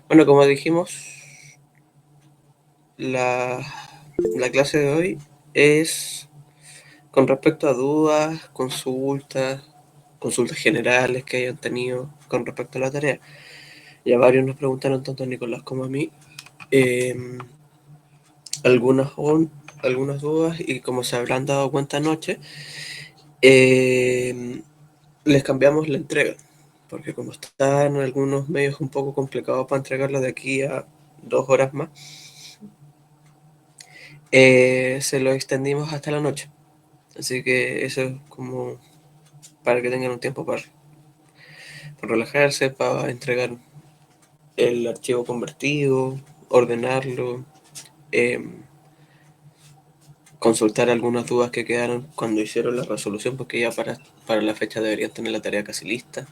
Bueno, como dijimos, la, la clase de hoy es con respecto a dudas, consultas generales que hayan tenido con respecto a la tarea. Ya varios nos preguntaron, tanto a Nicolás como a mí, eh, algunas, algunas dudas y como se habrán dado cuenta anoche, eh, les cambiamos la entrega. Porque como están algunos medios un poco complicados para entregarlo de aquí a 2 horas más, se lo extendimos hasta la noche. Así que eso es como para que tengan un tiempo para relajarse, para entregar el archivo convertido, ordenarlo, eh, consultar algunas dudas que quedaron cuando hicieron la resolución, porque ya para la fecha deberían tener la tarea casi lista.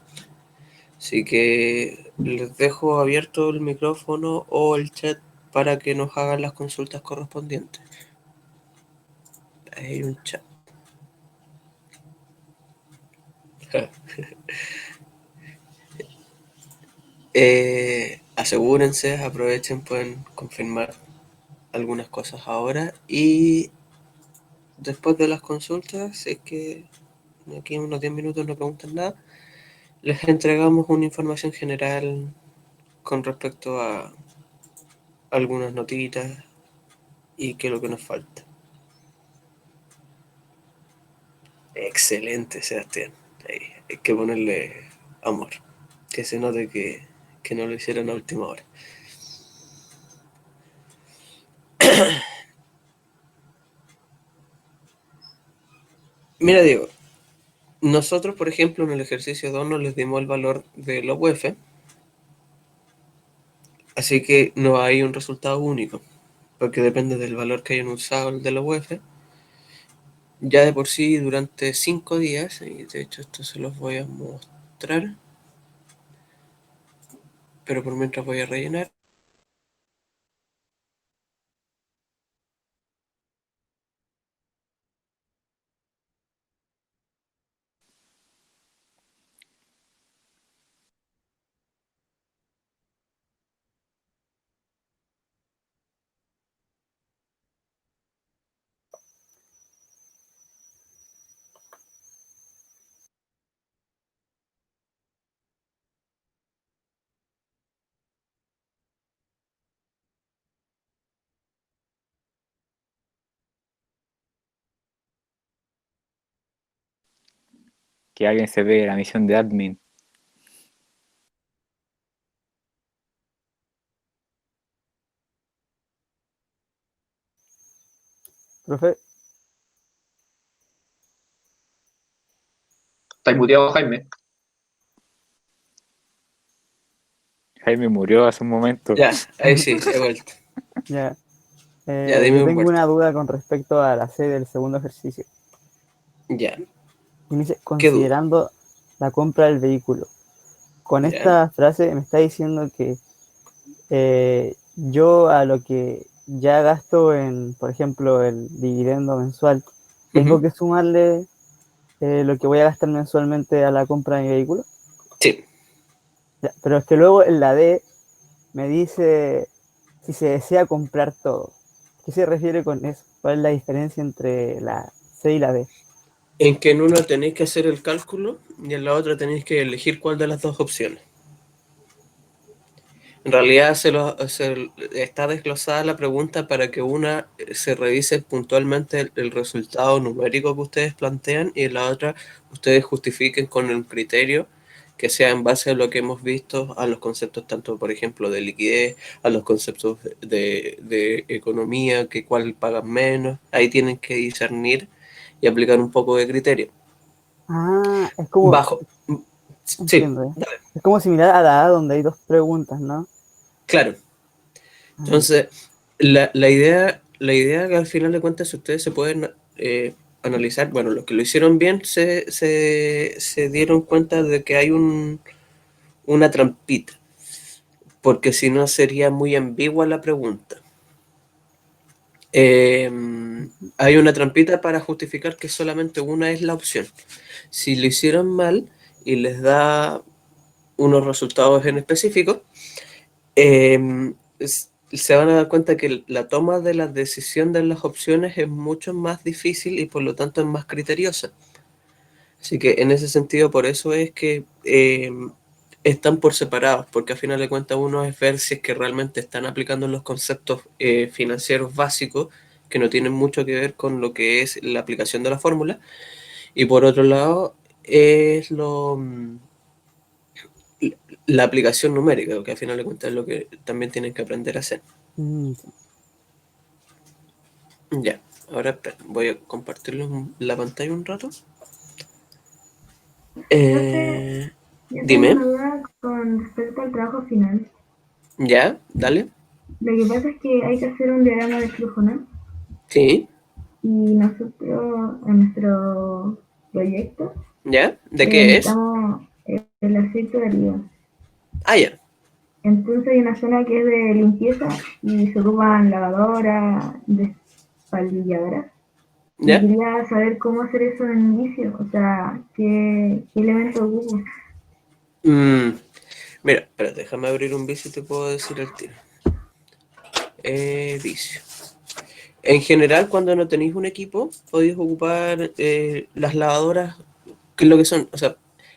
Así que les dejo abierto el micrófono o el chat para que nos hagan las consultas correspondientes. Ahí hay un chat. Asegúrense, aprovechen, pueden confirmar algunas cosas ahora y después de las consultas, si es que aquí en unos 10 minutos no preguntan nada, les entregamos una información general con respecto a algunas notitas y qué es lo que nos falta. Excelente, Sebastián. Ahí, hay que ponerle amor. Que se note que no lo hicieron a última hora. Mira, Diego, nosotros, por ejemplo, en el ejercicio 2 no les dimos el valor de la UEF, así que no hay un resultado único, porque depende del valor que hayan usado el de la UEF. Ya de por sí, durante 5 días, y de hecho esto se los voy a mostrar, pero por mientras voy a rellenar. Que alguien se pegue la misión de admin. Profe, Está muteado, Jaime. Jaime murió hace un momento. Ya, ahí sí, he vuelto. ya, Ya, yo dime un tengo vuelta. una duda con respecto a la C del segundo ejercicio. Ya, Y me dice, ¿qué duda? considerando la compra del vehículo. Con Ya. esta frase me está diciendo que yo a lo que ya gasto en, por ejemplo, el dividendo mensual, tengo Ujú. que sumarle lo que voy a gastar mensualmente a la compra de mi vehículo. Sí. Ya, pero es que luego en la D me dice si se desea comprar todo. ¿Qué se refiere con eso? ¿Cuál es la diferencia entre la C y la D? En que en una tenéis que hacer el cálculo y en la otra tenéis que elegir cuál de las dos opciones. En realidad está desglosada la pregunta para que una se revise puntualmente el resultado numérico que ustedes plantean y en la otra ustedes justifiquen con un criterio que sea en base a lo que hemos visto, a los conceptos tanto, por ejemplo, de liquidez, a los conceptos de economía, que cuál pagan menos. Ahí tienen que discernir y aplicar un poco de criterio. Ah, es como, Bajo. Sí, entiendo, ¿eh? dale. Es como similar a la A donde hay dos preguntas, ¿no? Claro. Ah, Entonces, la idea que al final de cuentas ustedes se pueden analizar, bueno, los que lo hicieron bien se dieron cuenta de que hay una trampita, porque si no sería muy ambigua la pregunta. Eh, Hay una trampita para justificar que solamente una es la opción. Si lo hicieron mal y les da unos resultados en específico, Se van a dar cuenta que la toma de la decisión de las opciones es mucho más difícil y por lo tanto es más criteriosa. Así que en ese sentido, por eso es que están por separados, porque al final de cuentas uno es ver si es que realmente están aplicando los conceptos financieros básicos que no tienen mucho que ver con lo que es la aplicación de la fórmula, y por otro lado es la aplicación numérica, que al final de cuentas es lo que también tienen que aprender a hacer. Ya, ahora espera, voy a compartirles la pantalla un rato. Yo tengo Dime. una duda con respecto al trabajo final. Ya, dale. Lo que pasa es que hay que hacer un diagrama de flujo, ¿no? Sí. Y nosotros, en nuestro proyecto, ¿Ya? ¿De qué es? necesitamos el aceite de oliva. Ah, ya. Entonces hay una zona que es de limpieza y se ocupan lavadoras, despalvilladoras. Y ¿Ya? quería saber cómo hacer eso en el inicio, o sea, qué elementos ocupo. Mira, espérate, déjame abrir un vicio y te puedo decir el tiro. Vicio. En general, cuando no tenéis un equipo, podéis ocupar las lavadoras, que es lo que son. O sea,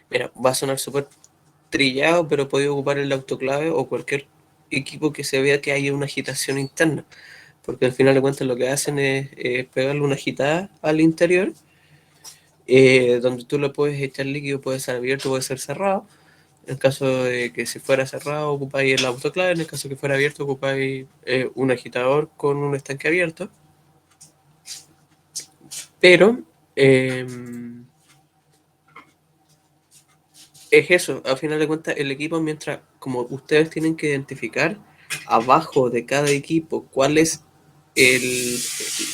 mira, va a sonar súper trillado, pero podéis ocupar el autoclave o cualquier equipo que se vea que haya una agitación interna. Porque al final de cuentas lo que hacen es pegarle una agitada al interior, donde tú le puedes echar líquido, puede ser abierto, puede ser cerrado. En el caso de que si fuera cerrado, ocupáis el autoclave. En el caso de que fuera abierto, ocupáis un agitador con un estanque abierto. Pero es eso, al final de cuentas, el equipo, mientras como ustedes tienen que identificar abajo de cada equipo cuál es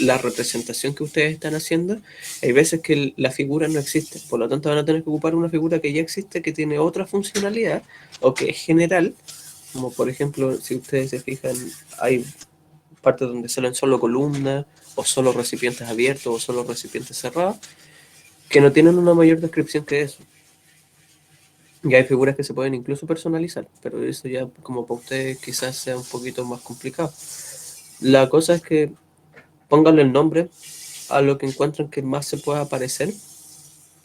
la representación que ustedes están haciendo, hay veces que la figura no existe, por lo tanto van a tener que ocupar una figura que ya existe, que tiene otra funcionalidad o que es general, como por ejemplo, si ustedes se fijan, hay partes donde salen solo columnas o solo recipientes abiertos o solo recipientes cerrados, que no tienen una mayor descripción que eso. Y hay figuras que se pueden incluso personalizar, pero eso ya como para ustedes quizás sea un poquito más complicado. La cosa es que pónganle el nombre a lo que encuentren que más se pueda parecer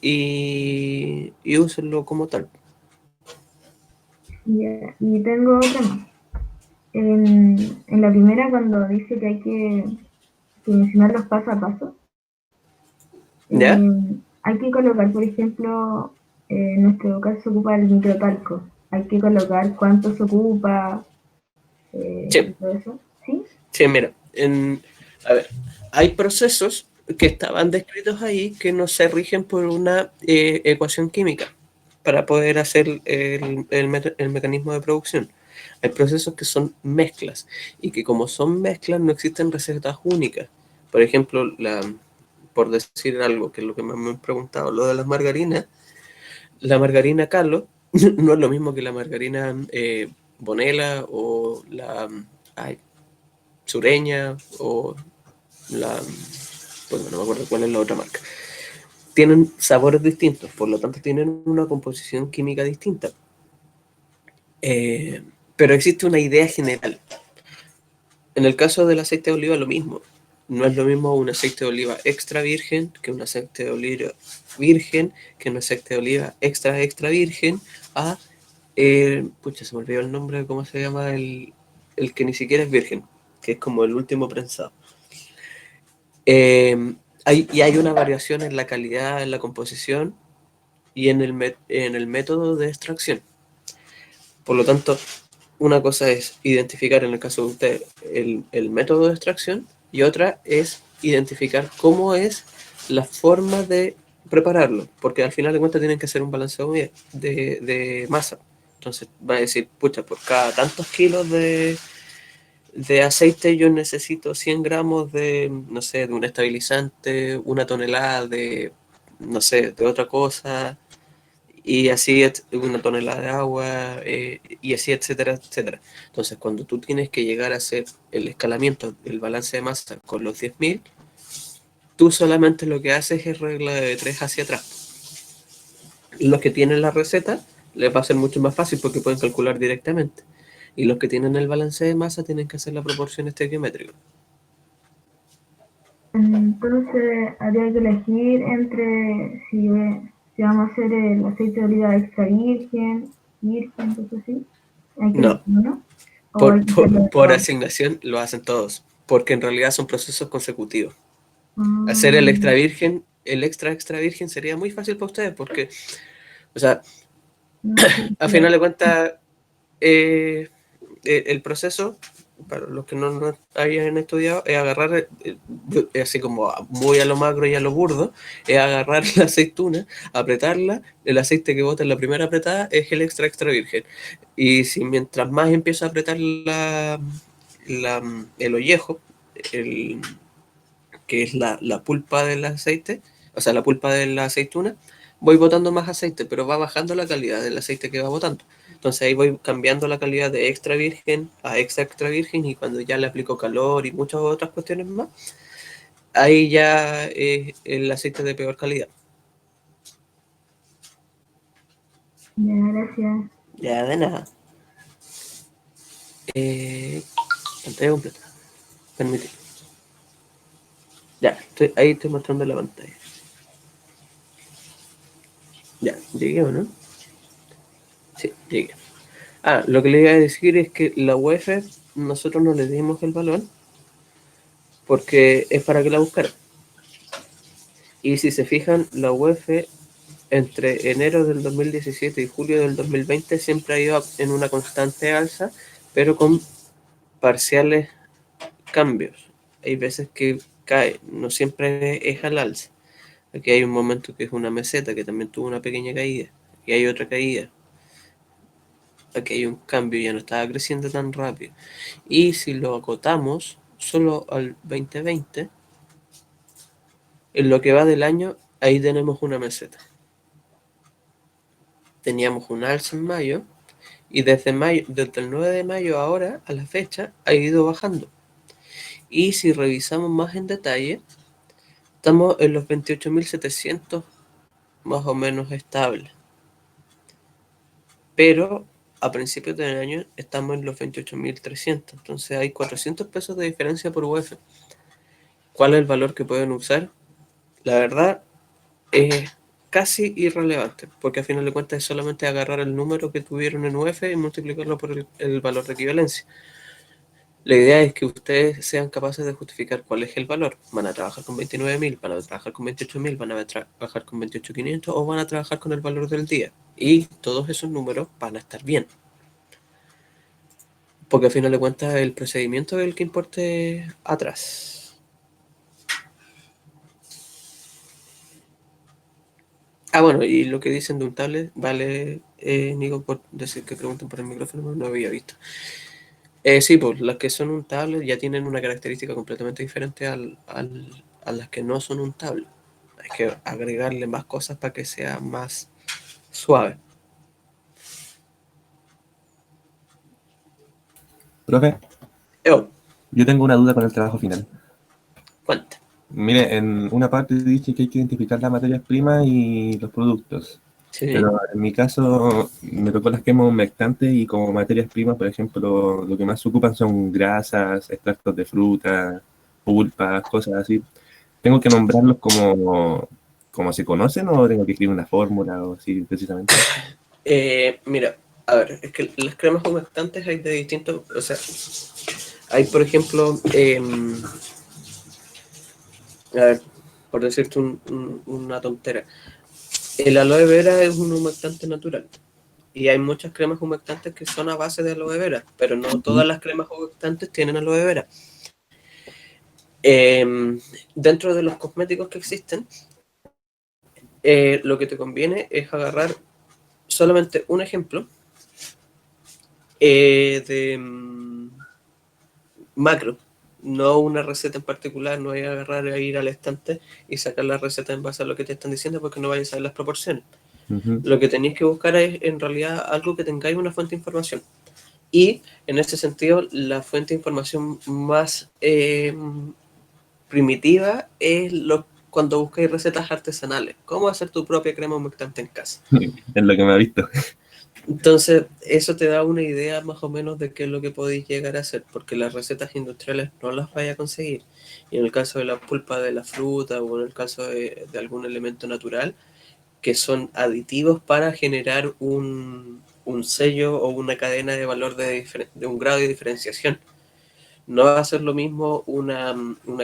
y úsenlo como tal. Y tengo otra más. En la primera, cuando dice que hay que mencionar los paso a paso, ¿Ya? hay que colocar, por ejemplo, en nuestro caso se ocupa el microtalco. Hay que colocar cuánto se ocupa, Sí, todo eso. ¿Sí? sí, mira, a ver, hay procesos que estaban descritos ahí que no se rigen por una ecuación química para poder hacer el mecanismo de producción. Hay procesos que son mezclas y que como son mezclas no existen recetas únicas. Por ejemplo, por decir algo, que es lo que me han preguntado, lo de las margarinas, la margarina Carlos no es lo mismo que la margarina Bonela o la Sureña o la... Bueno, no me acuerdo cuál es la otra marca. Tienen sabores distintos, por lo tanto tienen una composición química distinta. Pero existe una idea general. En el caso del aceite de oliva lo mismo. No es lo mismo un aceite de oliva extra virgen que un aceite de oliva virgen, que un aceite de oliva extra extra virgen, a... pucha, se me olvidó el nombre, ¿cómo se llama? El que ni siquiera es virgen, que es como el último prensado. Hay una variación en la calidad, en la composición y en el método de extracción. Por lo tanto, una cosa es identificar, en el caso de usted, el método de extracción y otra es identificar cómo es la forma de prepararlo, porque al final de cuentas tienen que hacer un balanceo de masa. Entonces va a decir, pucha, por cada tantos kilos de aceite yo necesito 100 gramos de, no sé, de un estabilizante, una tonelada de, no sé, de otra cosa, y así una tonelada de agua, y así, etcétera, etcétera. Entonces, cuando tú tienes que llegar a hacer el escalamiento, el balance de masa con los 10.000, tú solamente lo que haces es regla de 3 hacia atrás. Los que tienen la receta les va a ser mucho más fácil porque pueden calcular directamente. Y los que tienen el balance de masa tienen que hacer la proporción estequiométrica. Entonces, habría que elegir entre si vamos a hacer el aceite de oliva extra virgen, cosas así. Hay que No. elegir uno. O hay que hacerlo Por todo. asignación lo hacen todos, porque en realidad son procesos consecutivos. Ah, Hacer el extra virgen, el extra virgen sería muy fácil para ustedes, porque, o sea, no sé, a final de cuentas, el proceso, para los que no hayan estudiado, es agarrar, así como muy a lo macro y a lo burdo, es agarrar la aceituna, apretarla, el aceite que bota en la primera apretada es el extra virgen. Y si mientras más empiezo a apretar el ollejo, que es la pulpa del aceite, o sea, la pulpa de la aceituna, voy botando más aceite, pero va bajando la calidad del aceite que va botando. Entonces ahí voy cambiando la calidad de extra virgen a extra virgen, y cuando ya le aplico calor y muchas otras cuestiones más, ahí ya es el aceite de peor calidad. Ya, gracias. Ya, de nada. Pantalla completa. Permitir. Ya, ahí estoy mostrando la pantalla. Ya, llegué o no. Sí, llegué. Lo que le iba a decir es que la UEF nosotros no le dimos el valor porque es para que la buscaran. Y si se fijan, la UEF entre enero del 2017 y julio del 2020 siempre ha ido en una constante alza, pero con parciales cambios. Hay veces que cae, no siempre es al alza. Aquí hay un momento que es una meseta, que también tuvo una pequeña caída. Aquí hay otra caída. Aquí hay un cambio, ya no estaba creciendo tan rápido. Y si lo acotamos solo al 2020, en lo que va del año, ahí tenemos una meseta. Teníamos un alza en mayo, y desde el 9 de mayo ahora, a la fecha, ha ido bajando. Y si revisamos más en detalle, estamos en los 28.700 más o menos estables. Pero a principios del año estamos en los 28.300. Entonces hay 400 pesos de diferencia por UF. ¿Cuál es el valor que pueden usar? La verdad es casi irrelevante, porque al final de cuentas es solamente agarrar el número que tuvieron en UF y multiplicarlo por el valor de equivalencia. La idea es que ustedes sean capaces de justificar cuál es el valor. ¿Van a trabajar con 29.000? ¿Van a trabajar con 28.000? ¿Van a trabajar con 28.500? ¿O van a trabajar con el valor del día? Y todos esos números van a estar bien. Porque al final de cuentas el procedimiento es el que importe atrás. Bueno, y lo que dicen de un tablet, vale, Nico, por decir que pregunten por el micrófono, no había visto. Sí, pues las que son un tablet ya tienen una característica completamente diferente a las que no son un tablet. Hay que agregarle más cosas para que sea más suave. Profe, yo tengo una duda con el trabajo final. Cuenta. Mire, en una parte dice que hay que identificar las materias primas y los productos. Sí. Pero en mi caso me tocó las quemas humectantes, y como materias primas, por ejemplo, lo que más se ocupan son grasas, extractos de fruta, pulpas, cosas así. ¿Tengo que nombrarlos como se conocen, o tengo que escribir una fórmula o así precisamente? Mira, a ver, es que las cremas humectantes hay de distintos, o sea, hay por ejemplo, a ver, por decirte una tontera, el aloe vera es un humectante natural. Y hay muchas cremas humectantes que son a base de aloe vera, pero no todas las cremas humectantes tienen aloe vera. Dentro de los cosméticos que existen, lo que te conviene es agarrar solamente un ejemplo de macro, no una receta en particular. No voy a agarrar a ir al estante y sacar la receta en base a lo que te están diciendo, porque no vayas a saber las proporciones. Lo que tenéis que buscar es en realidad algo que tengáis una fuente de información. Y en este sentido, la fuente de información más primitiva es cuando buscáis recetas artesanales. ¿Cómo hacer tu propia crema humectante en casa? Es lo que me ha visto. Entonces, eso te da una idea más o menos de qué es lo que podéis llegar a hacer, porque las recetas industriales no las vais a conseguir. Y en el caso de la pulpa de la fruta o en el caso de algún elemento natural, que son aditivos para generar un sello o una cadena de valor de un grado de diferenciación. No va a ser lo mismo una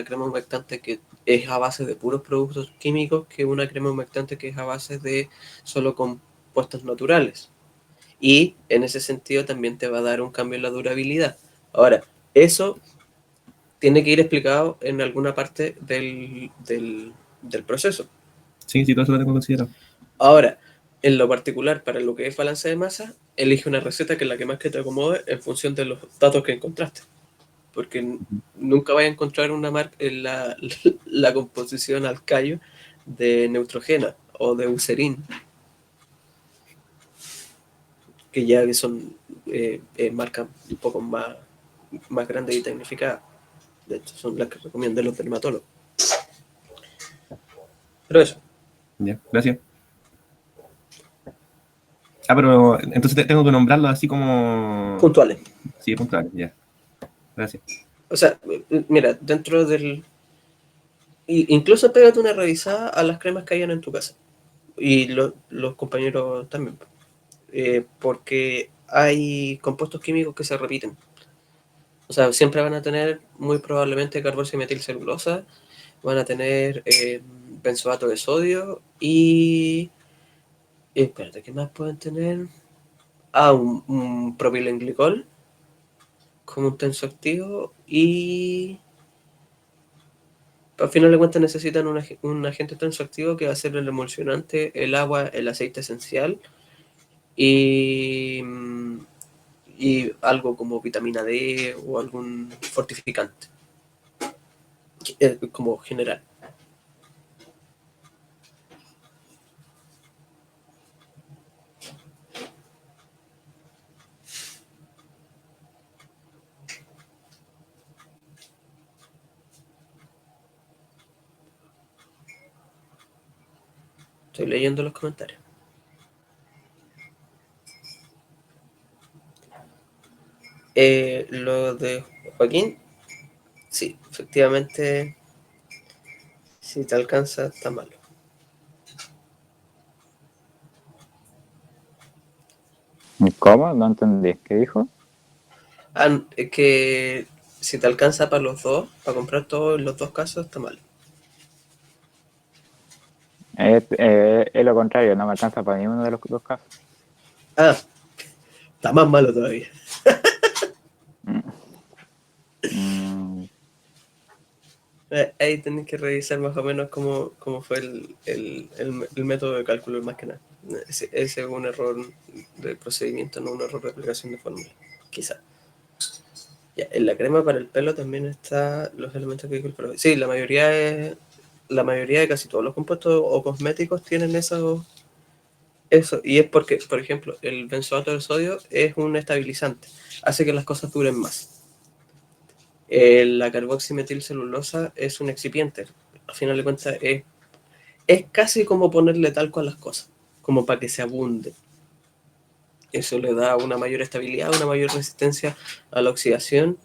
crema humectante que es a base de puros productos químicos que una crema humectante que es a base de solo compuestos naturales. Y en ese sentido también te va a dar un cambio en la durabilidad. Ahora, eso tiene que ir explicado en alguna parte del proceso. Sí, sí, todo eso lo tengo considerado. Ahora, en lo particular, para lo que es balance de masa, elige una receta que es la que más que te acomode en función de los datos que encontraste. Porque nunca vas a encontrar una marca en la composición al callo de Neutrogena o de Eucerin, que ya son marcas un poco más grandes y tecnificadas. De hecho, son las que recomiendan los dermatólogos. Pero eso. Ya, gracias. Pero entonces tengo que nombrarlo así como... Puntuales. Sí, puntuales, ya. Gracias. O sea, mira, dentro del... Incluso pégate una revisada a las cremas que hayan en tu casa. Y los compañeros también. Porque hay compuestos químicos que se repiten. O sea, siempre van a tener muy probablemente carboximetilcelulosa, van a tener benzoato de sodio y... espérate, ¿qué más pueden tener? Un propilenglicol como un tensoactivo y... Al final de cuentas necesitan un agente tensoactivo que va a ser el emulsionante, el agua, el aceite esencial y, y algo como vitamina D o algún fortificante, como general. Estoy leyendo los comentarios. Lo de Joaquín, sí, efectivamente, si te alcanza, está malo. ¿Cómo? No entendí. ¿Qué dijo? Que si te alcanza para los dos, para comprar todo en los dos casos, está mal. Es lo contrario, no me alcanza para ninguno de los dos casos. Ah, está más malo todavía. Mm, Ahí tenés que revisar más o menos cómo fue el método de cálculo, más que nada. Ese es un error de procedimiento, no un error de aplicación de fórmula, quizá. Ya, en la crema para el pelo también están los elementos que pero sí, la mayoría de casi todos los compuestos o cosméticos tienen eso, y es porque, por ejemplo, el benzoato de sodio es un estabilizante, hace que las cosas duren más. La carboximetilcelulosa es un excipiente. Al final de cuentas es casi como ponerle talco a las cosas, como para que se abunde. Eso le da una mayor estabilidad, una mayor resistencia a la oxidación,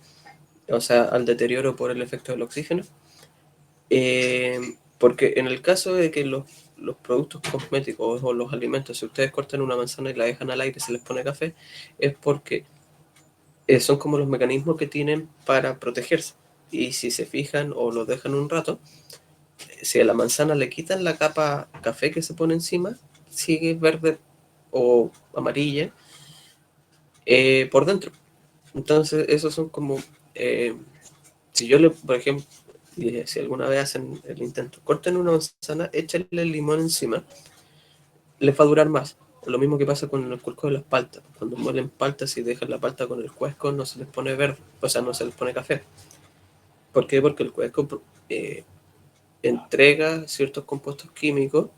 o sea, al deterioro por el efecto del oxígeno. Porque en el caso de que los productos cosméticos o los alimentos, si ustedes cortan una manzana y la dejan al aire y se les pone café, es porque son como los mecanismos que tienen para protegerse. Y si se fijan o lo dejan un rato, si a la manzana le quitan la capa café que se pone encima, sigue verde o amarilla por dentro. Entonces, esos son como... si yo le, por ejemplo, si alguna vez hacen el intento, corten una manzana, échenle el limón encima, les va a durar más. Lo mismo que pasa con el cuesco de las paltas. Cuando muelen paltas y dejan la palta con el cuesco, no se les pone verde, o sea, no se les pone café. ¿Por qué? Porque el cuesco entrega ciertos compuestos químicos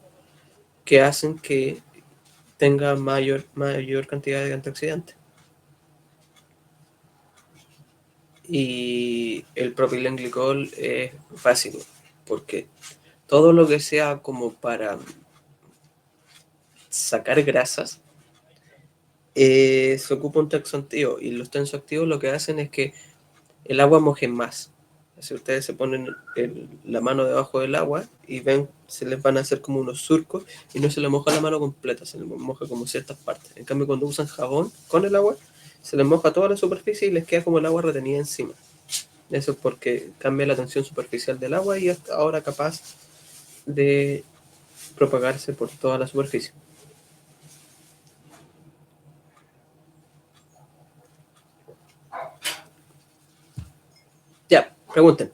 que hacen que tenga mayor cantidad de antioxidantes. Y el propilenglicol es fácil, porque todo lo que sea como para sacar grasas se ocupa un tensoactivo, y los tensoactivos lo que hacen es que el agua moje más. Si ustedes se ponen la mano debajo del agua y ven, se les van a hacer como unos surcos y no se les moja la mano completa, se les moja como ciertas partes. En cambio, cuando usan jabón con el agua, se les moja toda la superficie y les queda como el agua retenida encima. Eso es porque cambia la tensión superficial del agua y es ahora capaz de propagarse por toda la superficie. Ya, pregunten.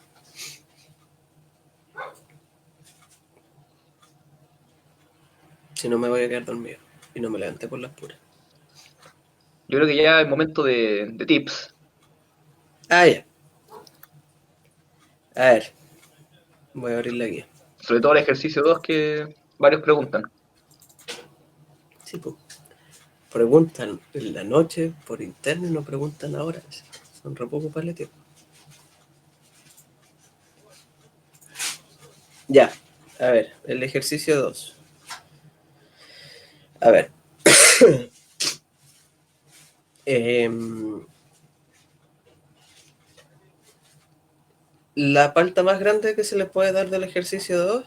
Si no, me voy a quedar dormido y no me levanté por las puras. Yo creo que ya es momento de tips. Ah, ya. A ver. Voy a abrir la guía. Sobre todo el ejercicio 2 que varios preguntan. Sí, pues. Preguntan en la noche por internet, no preguntan ahora. Son re poco paleteos. Ya. A ver, el ejercicio 2. A ver. La falta más grande que se le puede dar del ejercicio 2,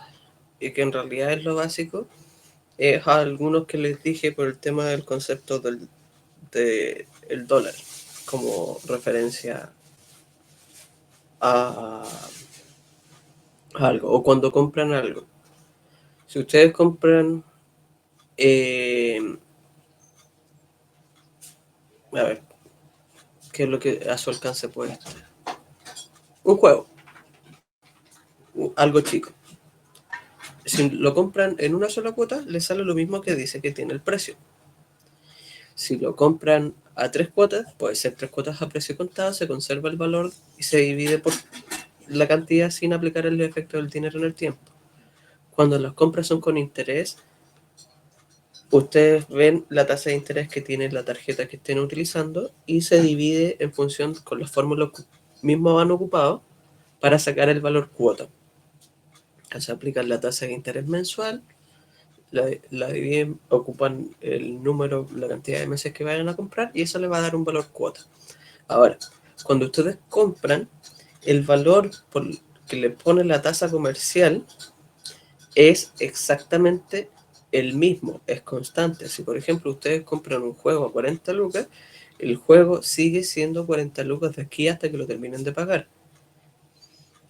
y que en realidad es lo básico, es a algunos que les dije por el tema del concepto del dólar como referencia a algo, o cuando compran algo. Si ustedes compran, a ver, ¿qué es lo que a su alcance puede estar? Un juego, algo chico. Si lo compran en una sola cuota, les sale lo mismo que dice que tiene el precio. Si lo compran a 3 cuotas, puede ser 3 cuotas a precio contado, se conserva el valor y se divide por la cantidad sin aplicar el efecto del dinero en el tiempo. Cuando las compras son con interés, ustedes ven la tasa de interés que tiene la tarjeta que estén utilizando y se divide en función con las fórmulas mismos han ocupado para sacar el valor cuota. Se aplican la tasa de interés mensual, la dividen, ocupan el número, la cantidad de meses que vayan a comprar y eso le va a dar un valor cuota. Ahora, cuando ustedes compran, el valor que le pone la tasa comercial es exactamente el mismo, es constante. Si por ejemplo ustedes compran un juego a 40 lucas, el juego sigue siendo 40 lucas de aquí hasta que lo terminen de pagar.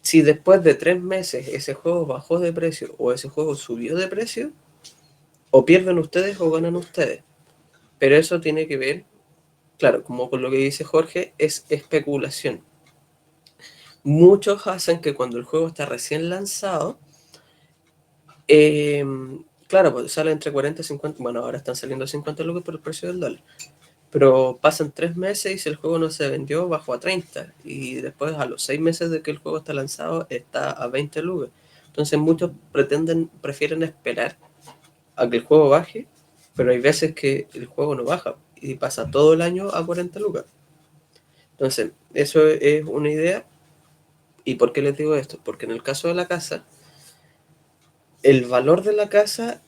Si después de 3 meses ese juego bajó de precio o ese juego subió de precio, o pierden ustedes o ganan ustedes. Pero eso tiene que ver, claro, como con lo que dice Jorge, es especulación. Muchos hacen que cuando el juego está recién lanzado, claro, pues sale entre 40 y 50, bueno, ahora están saliendo 50 lucas por el precio del dólar, pero pasan 3 meses y si el juego no se vendió, bajó a 30, y después a los 6 meses de que el juego está lanzado, está a 20 lucas. Entonces muchos prefieren esperar a que el juego baje, pero hay veces que el juego no baja y pasa todo el año a 40 lucas. Entonces, eso es una idea. ¿Y por qué les digo esto? Porque en el caso de la casa, el valor de la casa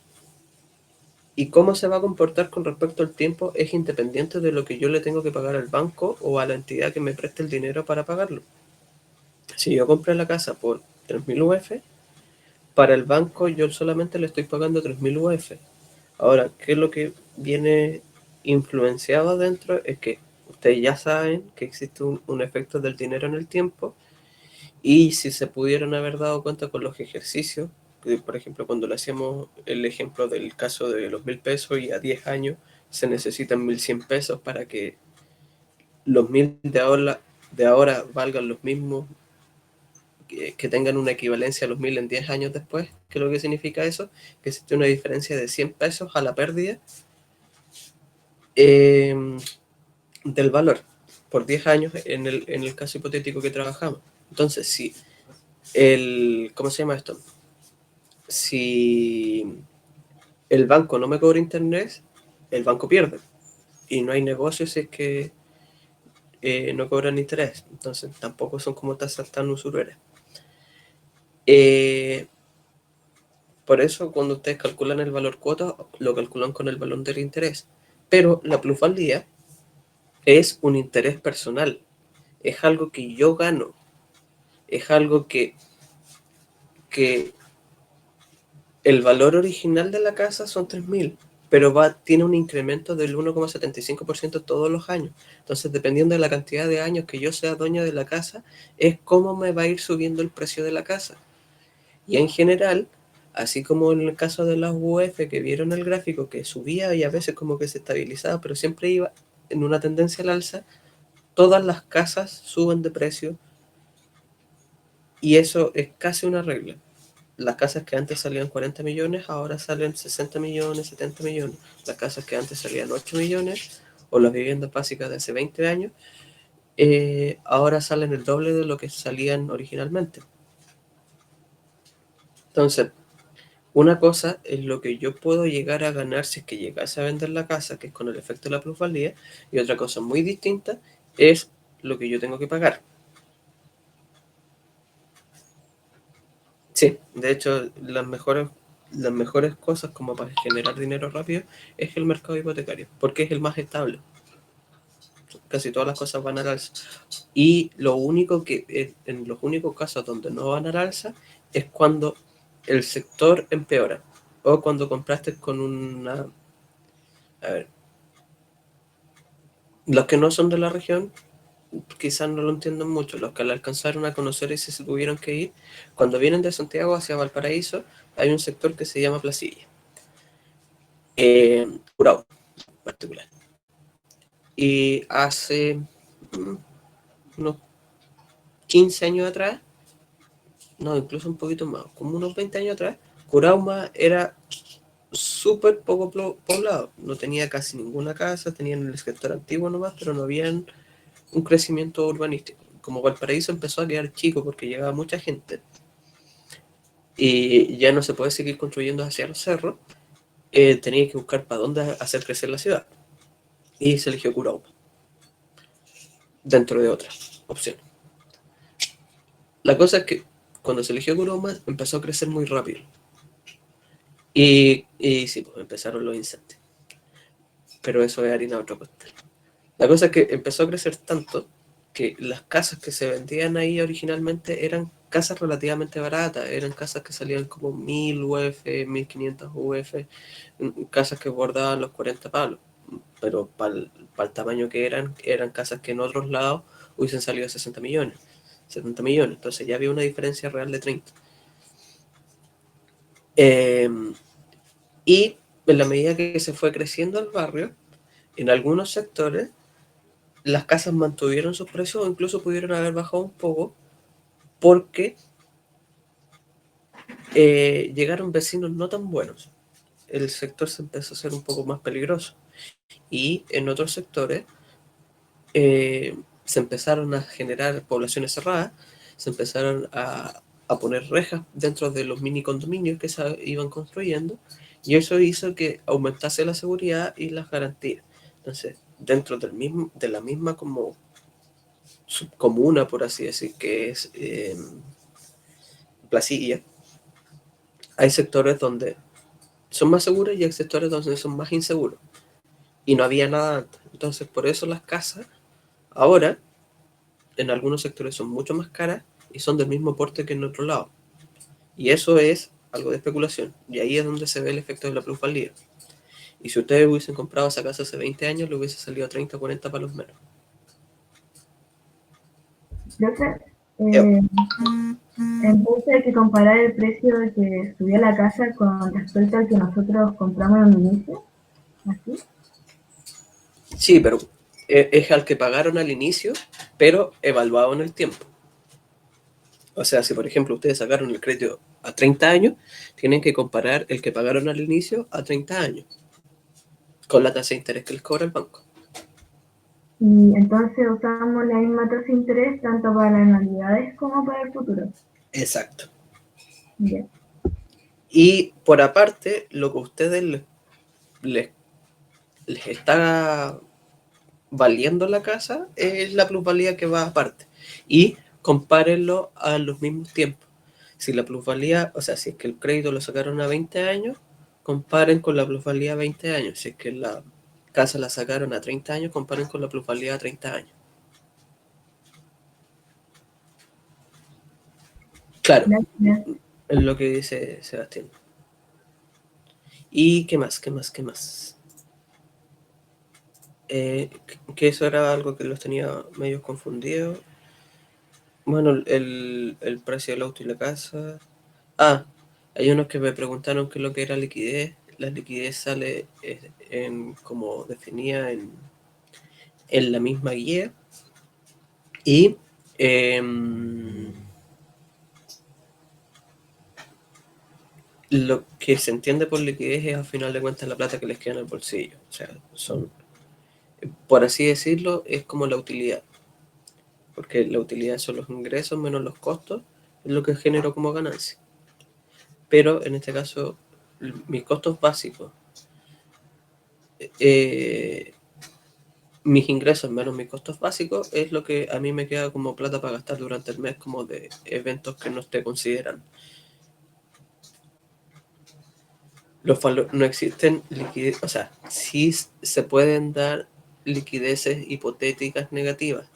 y cómo se va a comportar con respecto al tiempo es independiente de lo que yo le tengo que pagar al banco o a la entidad que me preste el dinero para pagarlo. Si yo compré la casa por 3.000 UF, para el banco yo solamente le estoy pagando 3.000 UF. Ahora, ¿qué es lo que viene influenciado adentro? Es que ustedes ya saben que existe un efecto del dinero en el tiempo, y si se pudieron haber dado cuenta con los ejercicios, por ejemplo, cuando le hacíamos el ejemplo del caso de los 1.000 pesos y a 10 años se necesitan 1.100 pesos para que los 1.000 de ahora valgan los mismos, que tengan una equivalencia a los 1.000 en 10 años después. ¿Qué es lo que significa eso? Que existe una diferencia de 100 pesos a la pérdida del valor por 10 años en el caso hipotético que trabajamos. Entonces, si ¿cómo se llama esto? Si el banco no me cobra interés, el banco pierde. Y no hay negocio si es que no cobran interés. Entonces, tampoco son como tasas tan usureras. Por eso, cuando ustedes calculan el valor cuota, lo calculan con el valor del interés. Pero la plusvalía es un interés personal, es algo que yo gano, es algo que el valor original de la casa son 3.000, pero tiene un incremento del 1,75% todos los años. Entonces, dependiendo de la cantidad de años que yo sea dueño de la casa, es cómo me va a ir subiendo el precio de la casa. Y en general, así como en el caso de las UF que vieron el gráfico que subía y a veces como que se estabilizaba, pero siempre iba en una tendencia al alza, todas las casas suben de precio y eso es casi una regla. Las casas que antes salían 40 millones, ahora salen 60 millones, 70 millones. Las casas que antes salían 8 millones, o las viviendas básicas de hace 20 años, ahora salen el doble de lo que salían originalmente. Entonces, una cosa es lo que yo puedo llegar a ganar si es que llegase a vender la casa, que es con el efecto de la plusvalía, y otra cosa muy distinta es lo que yo tengo que pagar. Sí, de hecho, las mejores cosas como para generar dinero rápido es el mercado hipotecario, porque es el más estable. Casi todas las cosas van al alza. Y lo único en los únicos casos donde no van al alza es cuando el sector empeora o cuando compraste con una... A ver, los que no son de la región quizás no lo entiendan mucho, los que al alcanzaron a conocer y se tuvieron que ir, cuando vienen de Santiago hacia Valparaíso, hay un sector que se llama Placilla, Curao en particular. Y hace unos 15 años atrás, no, incluso un poquito más, como unos 20 años atrás, Curauma era súper poco poblado, no tenía casi ninguna casa, tenían el sector antiguo nomás, pero no había un crecimiento urbanístico. Como Valparaíso empezó a quedar chico porque llegaba mucha gente y ya no se puede seguir construyendo hacia los cerros, tenía que buscar para dónde hacer crecer la ciudad. Y se eligió Curauma, dentro de otras opciones. La cosa es que cuando se eligió Curauma empezó a crecer muy rápido. Y sí, pues empezaron los incendios. Pero eso es harina de otro costal. La cosa es que empezó a crecer tanto que las casas que se vendían ahí originalmente eran casas relativamente baratas, eran casas que salían como 1.000 UF, 1.500 UF, casas que bordaban los 40 palos, pero para el tamaño que eran casas que en otros lados hubiesen salido 60 millones, 70 millones, entonces ya había una diferencia real de 30. Y en la medida que se fue creciendo el barrio, en algunos sectores las casas mantuvieron sus precios o incluso pudieron haber bajado un poco porque llegaron vecinos no tan buenos. El sector se empezó a hacer un poco más peligroso. Y en otros sectores se empezaron a generar poblaciones cerradas, se empezaron a poner rejas dentro de los mini condominios que se iban construyendo, y eso hizo que aumentase la seguridad y las garantías. Entonces, dentro de la misma como subcomuna, por así decir, que es Placilla, hay sectores donde son más seguros y hay sectores donde son más inseguros. Y no había nada antes. Entonces, por eso las casas ahora en algunos sectores son mucho más caras y son del mismo porte que en otro lado. Y eso es algo de especulación. Y ahí es donde se ve el efecto de la plusvalía. Y si ustedes hubiesen comprado esa casa hace 20 años, le hubiese salido 30 o 40 palos menos. Entonces, entonces hay que comparar el precio de que subió la casa con respecto al que nosotros compramos en un inicio. ¿Así? Sí, pero es al que pagaron al inicio, pero evaluado en el tiempo. O sea, si por ejemplo ustedes sacaron el crédito a 30 años, tienen que comparar el que pagaron al inicio a 30 años, con la tasa de interés que les cobra el banco. Y entonces usamos la misma tasa de interés tanto para las anualidades como para el futuro. Exacto. Bien. Y por aparte, lo que a ustedes les está valiendo la casa es la plusvalía que va aparte. Y compárenlo a los mismos tiempos. Si la plusvalía, o sea, si es que el crédito lo sacaron a 20 años, comparen con la plusvalía a 20 años. Si es que casa la sacaron a 30 años, comparen con la plusvalía a 30 años. Claro, Gracias. es lo que dice Sebastián. ¿Y qué más? Que eso era algo que los tenía medio confundidos. Bueno, el precio del auto y la casa. Ah, hay unos que me preguntaron qué es lo que era liquidez. La liquidez sale como definida en la misma guía. Y lo que se entiende por liquidez es, al final de cuentas, la plata que les queda en el bolsillo. O sea, por así decirlo, es como la utilidad. Porque la utilidad son los ingresos menos los costos, es lo que genero como ganancia. Pero en este caso, mis costos básicos, mis ingresos menos mis costos básicos, es lo que a mí me queda como plata para gastar durante el mes, como de eventos que no esté considerando. No existen liquidez, o sea, sí se pueden dar liquideces hipotéticas negativas,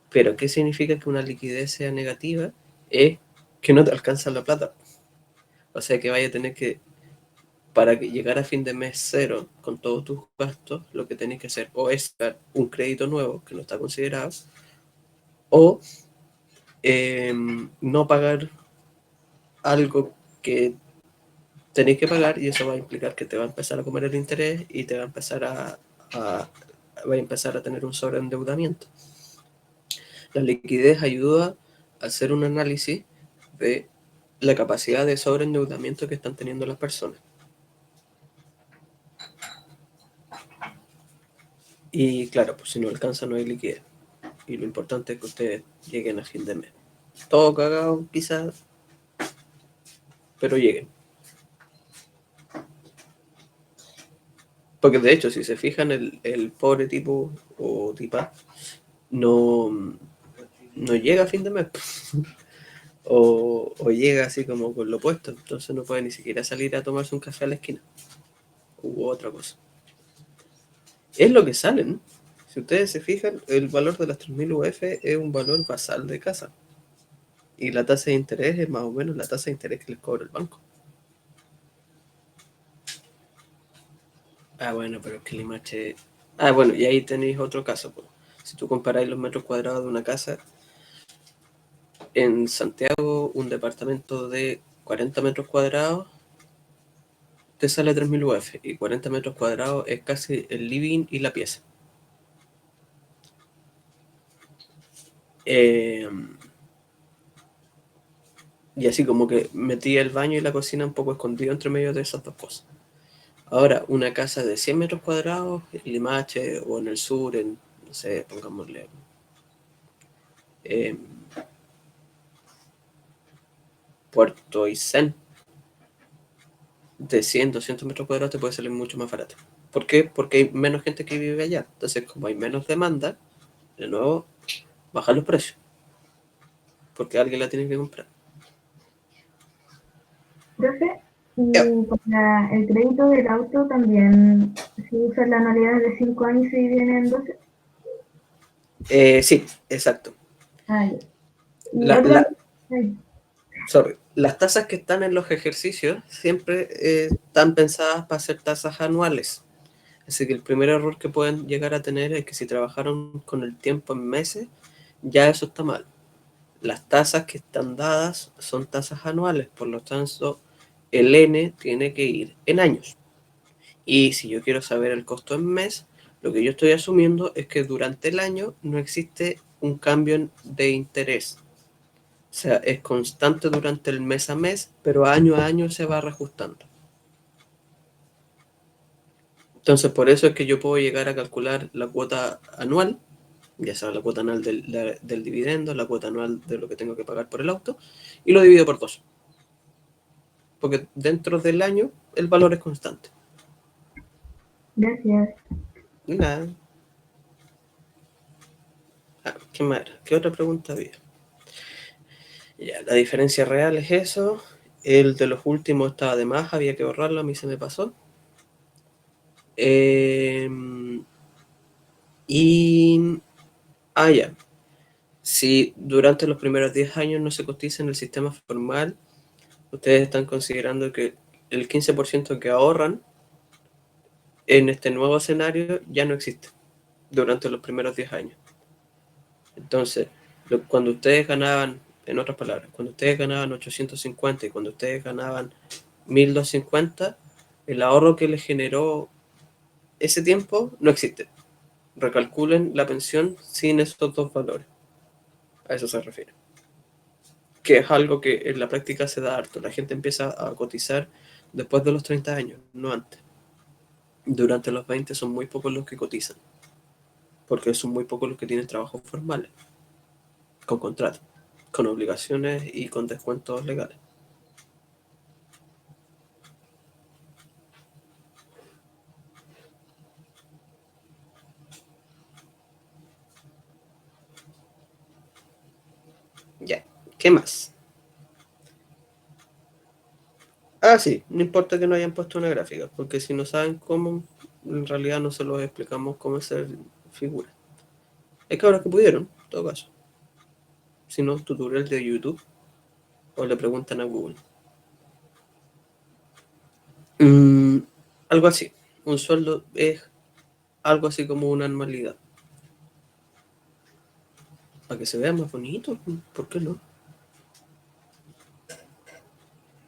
pero ¿qué significa que una liquidez sea negativa? Es que no te alcanza la plata. O sea, que vaya a tener que, para llegar a fin de mes cero con todos tus gastos, lo que tenés que hacer o es dar un crédito nuevo que no está considerado, o no pagar algo que tenéis que pagar, y eso va a implicar que te va a empezar a comer el interés y te va a empezar va a empezar a tener un sobreendeudamiento. La liquidez ayuda a hacer un análisis de la capacidad de sobreendeudamiento que están teniendo las personas. Y claro, pues si no alcanza no hay liquidez. Y lo importante es que ustedes lleguen a fin de mes. Todo cagado quizás, pero lleguen. Porque de hecho, si se fijan, el pobre tipo o tipa no llega a fin de mes. o llega así como con lo opuesto. Entonces no puede ni siquiera salir a tomarse un café a la esquina. U otra cosa. Es lo que salen. Si ustedes se fijan, el valor de las 3.000 UF es un valor basal de casa. Y la tasa de interés es más o menos la tasa de interés que les cobra el banco. Ah, bueno, pero es que Limache... Ah, bueno, y ahí tenéis otro caso. Pues. Si tú comparáis los metros cuadrados de una casa, en Santiago, un departamento de 40 metros cuadrados te sale 3.000 UF. Y 40 metros cuadrados es casi el living y la pieza. Y así como que metí el baño y la cocina un poco escondido entre medio de esas dos cosas. Ahora, una casa de 100 metros cuadrados en Limache o en el sur, no sé, pongámosle, Puerto Aysén, de 100, 200 metros cuadrados te puede salir mucho más barato. ¿Por qué? Porque hay menos gente que vive allá. Entonces, como hay menos demanda, de nuevo, bajan los precios. Porque alguien la tiene que comprar. Profe, y para el crédito del auto también, si usa la anualidad de 5 años y se dividen en 12. Sí, exacto. Ah, ya. Y Las tasas que están en los ejercicios siempre están pensadas para ser tasas anuales. Así que el primer error que pueden llegar a tener es que si trabajaron con el tiempo en meses, ya eso está mal. Las tasas que están dadas son tasas anuales, por lo tanto, el N tiene que ir en años. Y si yo quiero saber el costo en mes, lo que yo estoy asumiendo es que durante el año no existe un cambio de interés. O sea, es constante durante el mes a mes, pero año a año se va reajustando. Entonces, por eso es que yo puedo llegar a calcular la cuota anual, ya sea la cuota anual del dividendo, la cuota anual de lo que tengo que pagar por el auto, y lo divido por 2. Porque dentro del año el valor es constante. gracias. Nada. ¿Qué más era? ¿Qué otra pregunta había? Ya, la diferencia real es eso. El de los últimos estaba de más, había que borrarlo, a mí se me pasó. Y, ya, si durante los primeros 10 años no se cotiza en el sistema formal, ustedes están considerando que el 15% que ahorran en este nuevo escenario ya no existe durante los primeros 10 años. Entonces, cuando ustedes ganaban, en otras palabras, cuando ustedes ganaban 850 y cuando ustedes ganaban 1250, el ahorro que les generó ese tiempo no existe. Recalculen la pensión sin estos dos valores. A eso se refiere. Que es algo que en la práctica se da harto. La gente empieza a cotizar después de los 30 años, no antes. Durante los 20 son muy pocos los que cotizan, porque son muy pocos los que tienen trabajos formales, con contrato, con obligaciones y con descuentos legales. Ya, ¿qué más? Sí, no importa que no hayan puesto una gráfica, porque si no saben cómo, en realidad no se los explicamos cómo hacer figuras. Hay cabros que pudieron, en todo caso. Si no, tutorial de YouTube o le preguntan a Google. Algo así. Un sueldo es algo así como una anualidad. Para que se vea más bonito, ¿por qué no?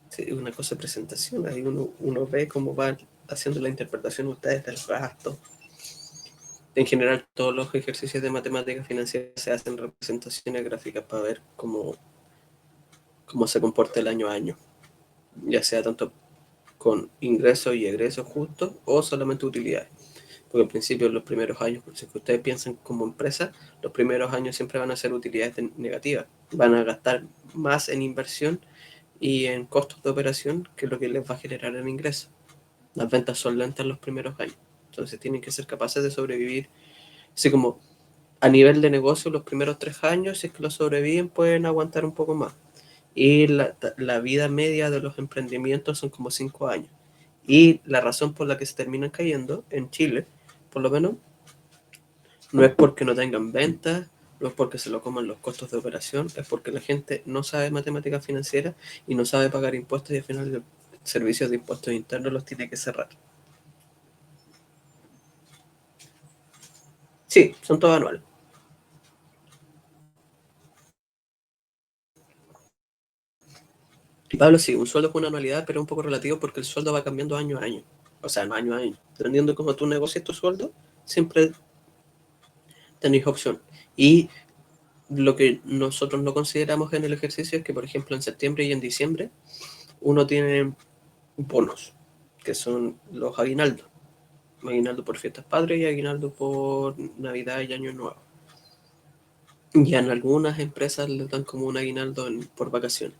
Sí, una cosa de presentación, ahí uno ve cómo van haciendo la interpretación ustedes del gasto. En general, todos los ejercicios de matemática financiera se hacen representaciones gráficas para ver cómo se comporta el año a año, ya sea tanto con ingresos y egresos justos o solamente utilidades. Porque al principio, los primeros años, si ustedes piensan como empresa, los primeros años siempre van a ser utilidades negativas. Van a gastar más en inversión y en costos de operación que lo que les va a generar en ingresos. Las ventas son lentas los primeros años. Entonces tienen que ser capaces de sobrevivir. Así como a nivel de negocio, los primeros 3 años, si es que lo sobreviven, pueden aguantar un poco más. Y la vida media de los emprendimientos son como 5 años. Y la razón por la que se terminan cayendo en Chile, por lo menos, no es porque no tengan ventas, no es porque se lo coman los costos de operación, es porque la gente no sabe matemáticas financieras y no sabe pagar impuestos y al final los servicios de impuestos internos los tiene que cerrar. Sí, son todos anuales. Pablo, sí, un sueldo es una anualidad, pero es un poco relativo porque el sueldo va cambiando año a año. O sea, no año a año. Dependiendo de cómo tú negocies tu sueldo, siempre tenéis opción. Y lo que nosotros no consideramos en el ejercicio es que, por ejemplo, en septiembre y en diciembre, uno tiene bonos, que son los aguinaldos. Aguinaldo por fiestas padres y aguinaldo por Navidad y Año Nuevo. Y en algunas empresas les dan como un aguinaldo por vacaciones.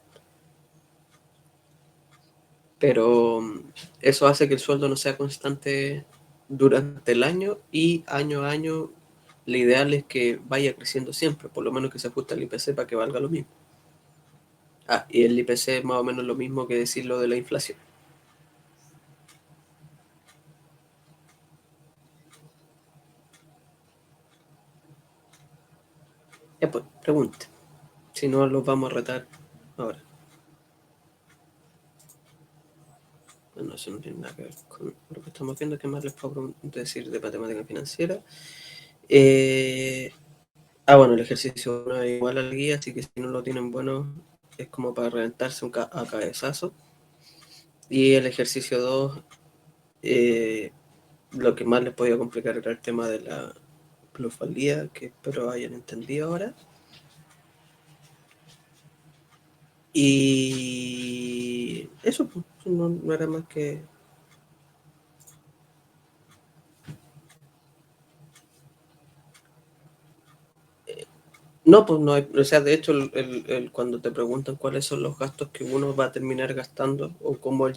Pero eso hace que el sueldo no sea constante durante el año y año a año lo ideal es que vaya creciendo siempre, por lo menos que se ajuste al IPC para que valga lo mismo. Y el IPC es más o menos lo mismo que decir lo de la inflación. Ya pues, pregunte. Si no, los vamos a retar ahora. Bueno, eso no tiene nada que ver con lo que estamos viendo. ¿Qué más les puedo decir de matemática financiera? Bueno, el ejercicio 1 es igual al guía, así que si no lo tienen bueno, es como para reventarse a cabezazo. Y el ejercicio 2, lo que más les podía complicar era el tema de la plusvalía, que espero hayan entendido ahora. Y eso, pues, no era más que... No, pues no hay, o sea, de hecho, cuando te preguntan cuáles son los gastos que uno va a terminar gastando o cómo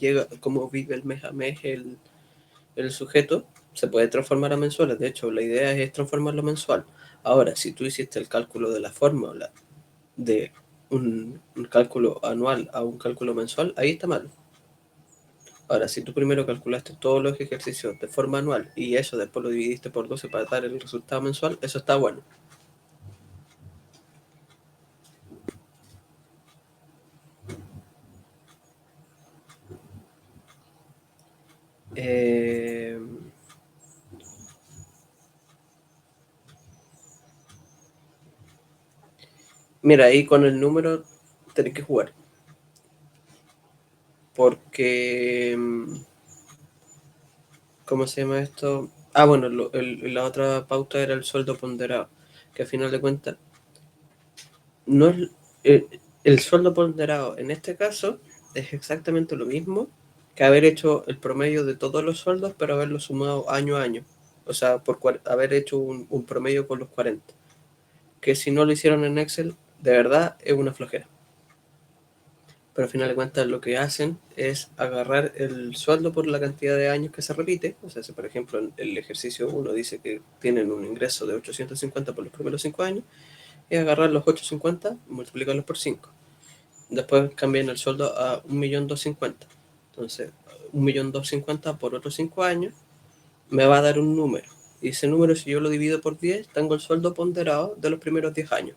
vive el mes a mes el sujeto, se puede transformar a mensuales. De hecho, la idea es transformarlo a mensual. Ahora, si tú hiciste el cálculo de la fórmula de un cálculo anual a un cálculo mensual, ahí está mal. Ahora, si tú primero calculaste todos los ejercicios de forma anual y eso después lo dividiste por 12 para dar el resultado mensual, eso está bueno. Mira, ahí con el número tenés que jugar. Porque... ¿Cómo se llama esto? Ah, bueno, la otra pauta era el sueldo ponderado, que a final de cuentas no es el sueldo ponderado en este caso es exactamente lo mismo que haber hecho el promedio de todos los sueldos, pero haberlo sumado año a año. O sea, haber hecho un promedio con los 40. Que si no lo hicieron en Excel, de verdad es una flojera. Pero al final de cuentas lo que hacen es agarrar el sueldo por la cantidad de años que se repite. O sea, si por ejemplo en el ejercicio 1 dice que tienen un ingreso de 850 por los primeros 5 años, es agarrar los 850 y multiplicarlos por 5. Después cambian el sueldo a 1.250.000. Entonces, 1.250.000 por otros 5 años me va a dar un número. Y ese número, si yo lo divido por 10, tengo el sueldo ponderado de los primeros 10 años.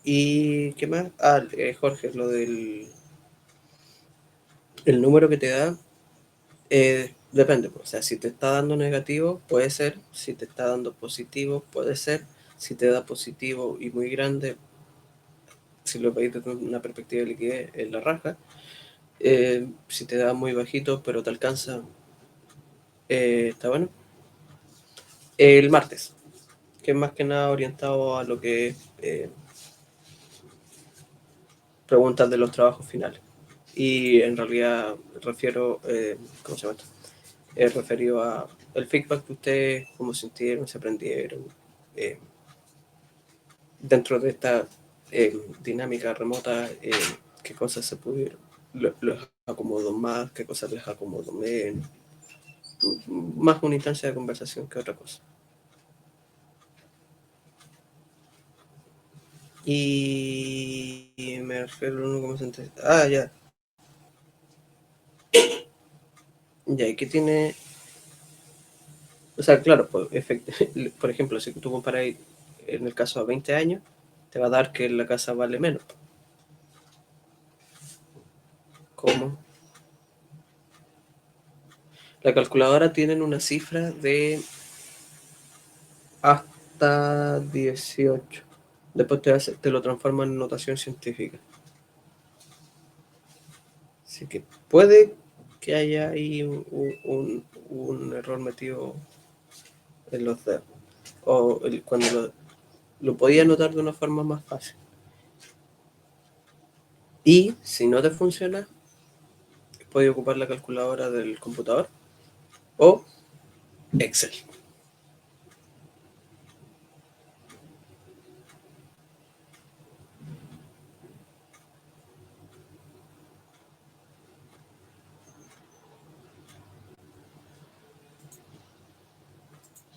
¿Y qué más? Ah, Jorge, lo del el número que te da, depende. O sea, si te está dando negativo, puede ser. Si te está dando positivo, puede ser. Si te da positivo y muy grande, si lo veis desde una perspectiva de liquidez, es la raja. Si te da muy bajito, pero te alcanza, está bueno. El martes, que es más que nada orientado a lo que es preguntas de los trabajos finales. Y en realidad refiero, ¿cómo se llama esto? Es referido a el feedback que ustedes, cómo sintieron, se aprendieron, dentro de esta dinámica remota, qué cosas se pudieron, los acomodó más, qué cosas les acomodó menos, más una instancia de conversación que otra cosa. Y me refiero a uno como se ah, ya. Ya, ¿y qué tiene? O sea, claro, pues, por ejemplo, si tú comparas en el caso a 20 años, te va a dar que la casa vale menos. ¿Cómo? La calculadora tiene una cifra de hasta 18. Después te lo transforma en notación científica. Así que puede que haya ahí un error metido en los dedos. O cuando lo podía notar de una forma más fácil. Y si no te funciona, puedes ocupar la calculadora del computador o Excel.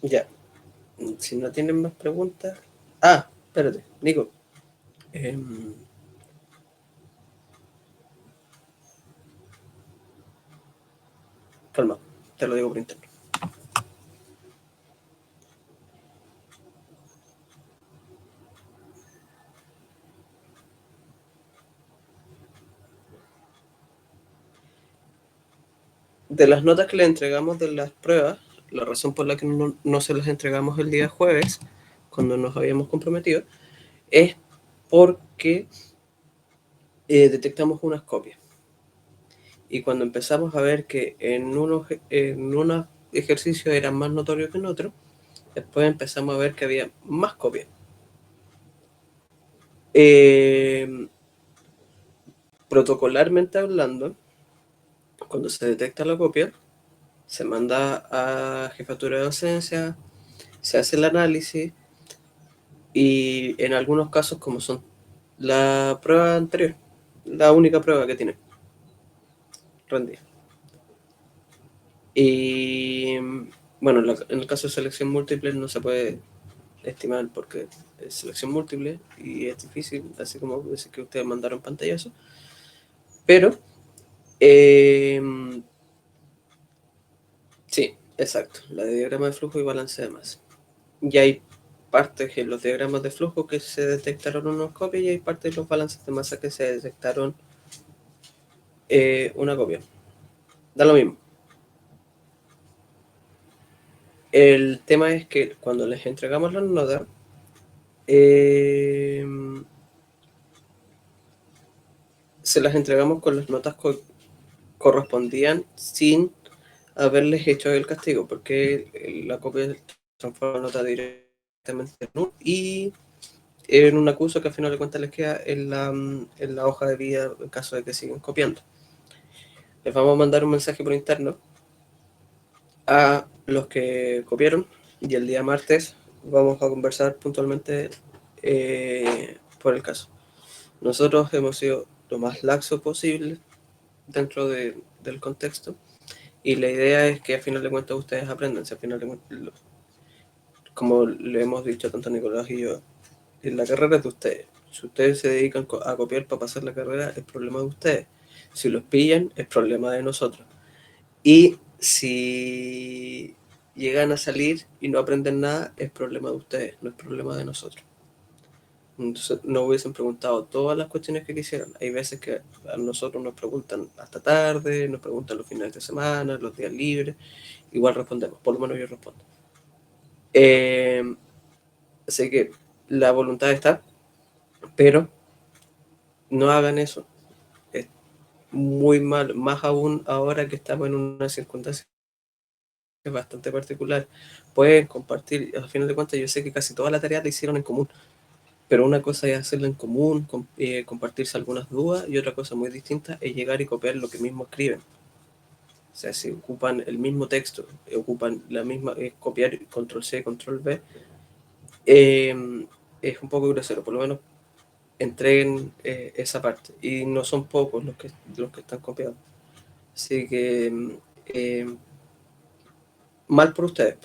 Ya. Si no tienen más preguntas. Ah, espérate, Nico. Calma, te lo digo por interno. De las notas que le entregamos de las pruebas, la razón por la que no se las entregamos el día jueves, cuando nos habíamos comprometido, es porque detectamos unas copias. Y cuando empezamos a ver que en unos ejercicios eran más notorios que en otros, después empezamos a ver que había más copias. Protocolarmente hablando, cuando se detecta la copia, se manda a jefatura de docencia, se hace el análisis y en algunos casos, como son la prueba anterior, la única prueba que tiene rendida. Y bueno, en el caso de selección múltiple no se puede estimar porque es selección múltiple y es difícil, así como decir que ustedes mandaron pantallazo. Pero, sí, exacto, la de diagrama de flujo y balance de masa. Y hay partes en los diagramas de flujo que se detectaron unos copias y hay partes de los balances de masa que se detectaron una copia. Da lo mismo. El tema es que cuando les entregamos las notas, se las entregamos con las notas correspondían sin haberles hecho el castigo, porque la copia transforma la nota directamente en un y en un acuso que al final de cuentas les queda en la hoja de vida en caso de que sigan copiando. Les vamos a mandar un mensaje por interno a los que copiaron y el día martes vamos a conversar puntualmente por el caso. Nosotros hemos sido lo más laxo posible dentro del contexto y la idea es que al final de cuentas ustedes aprendan. Si al final de cuentas, como le hemos dicho tanto Nicolás y yo, la carrera es de ustedes. Si ustedes se dedican a copiar para pasar la carrera, es problema de ustedes. Si los pillan, es problema de nosotros. Y si llegan a salir y no aprenden nada, es problema de ustedes, no es problema de nosotros. Entonces, no hubiesen preguntado todas las cuestiones que quisieran. Hay veces que a nosotros nos preguntan hasta tarde, nos preguntan los fines de semana, los días libres. Igual respondemos, por lo menos yo respondo. Así que la voluntad está, pero no hagan eso. Es muy mal, más aún ahora que estamos en una circunstancia bastante particular. Pueden compartir, al final de cuentas yo sé que casi toda la tarea la hicieron en común, pero una cosa es hacerla en común, compartirse algunas dudas, y otra cosa muy distinta es llegar y copiar lo que mismo escriben. O sea, si ocupan el mismo texto, ocupan la misma, copiar control C, control V, es un poco grosero, por lo menos entreguen esa parte. Y no son pocos los que están copiados. Así que mal por ustedes.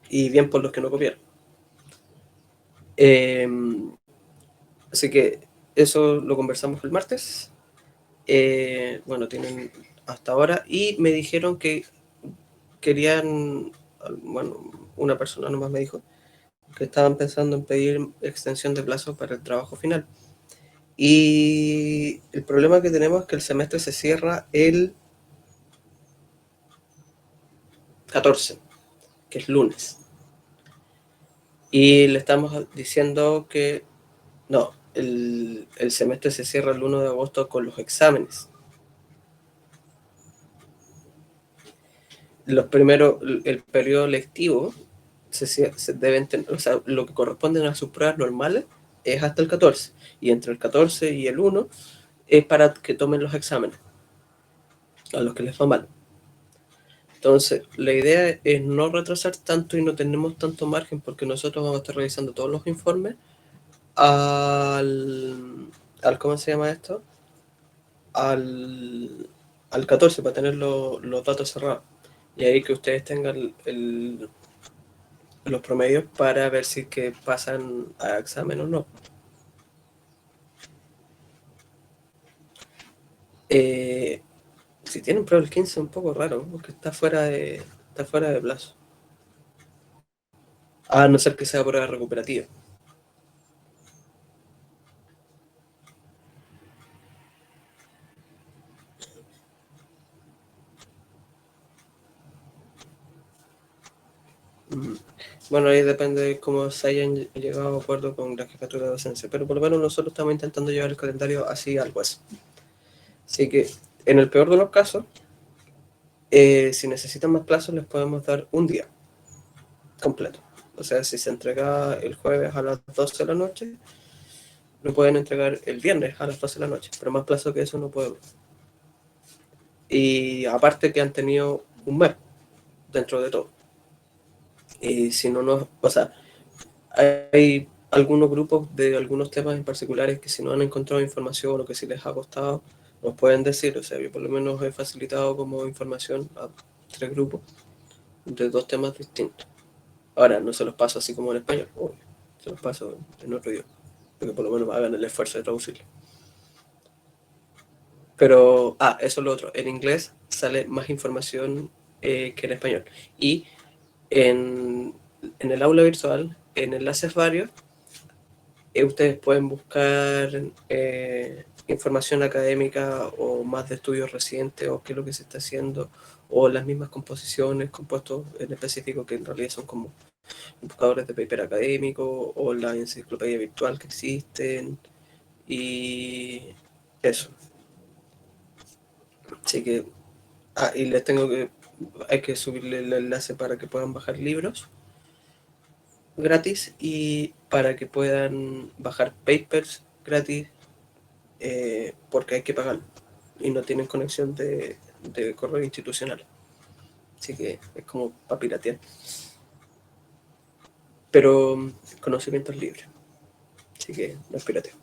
Y bien por los que no copiaron. Así que eso lo conversamos el martes. Bueno, tienen hasta ahora. Y me dijeron que querían, bueno, una persona nomás me dijo que estaban pensando en pedir extensión de plazo para el trabajo final. Y el problema que tenemos es que el semestre se cierra el 14, que es lunes. Y le estamos diciendo que no, el semestre se cierra el 1 de agosto con los exámenes. Los primeros, el periodo lectivo se deben tener, o sea, lo que corresponde a sus pruebas normales es hasta el 14. Y entre el 14 y el 1 es para que tomen los exámenes, a los que les va mal. Entonces, la idea es no retrasar tanto y no tenemos tanto margen porque nosotros vamos a estar revisando todos los informes al ¿cómo se llama esto? Al 14 para tener los datos cerrados. Y ahí que ustedes tengan los promedios para ver si que pasan a examen o no. Si tienen prueba el 15 es un poco raro, porque está fuera de plazo. A no ser que sea prueba recuperativa. Bueno, ahí depende de cómo se hayan llegado a acuerdo con la jefatura de docencia, pero por lo menos nosotros estamos intentando llevar el calendario así, algo así. Así que, en el peor de los casos, si necesitan más plazos, les podemos dar un día completo. O sea, si se entrega el jueves a las 12 de la noche, lo pueden entregar el viernes a las 12 de la noche, pero más plazo que eso no podemos. Y aparte que han tenido un mes dentro de todo. Y si no, o sea, hay algunos grupos de algunos temas en particulares que si no han encontrado información o que si les ha costado, nos pueden decir. O sea, yo por lo menos he facilitado como información a 3 grupos de 2 temas distintos. Ahora, no se los paso así como en español, obvio, se los paso en otro idioma, porque por lo menos hagan el esfuerzo de traducirlo. Pero, eso es lo otro, en inglés sale más información que en español. Y en el aula virtual, en enlaces varios, ustedes pueden buscar información académica o más de estudios recientes o qué es lo que se está haciendo, o las mismas composiciones, compuestos en específico que en realidad son como buscadores de paper académico o la enciclopedia virtual que existen y eso. Así que, y les hay que subirle el enlace para que puedan bajar libros gratis y para que puedan bajar papers gratis, porque hay que pagar y no tienen conexión de correo institucional. Así que es como para piratear. Pero conocimiento es libre. Así que no es pirateo.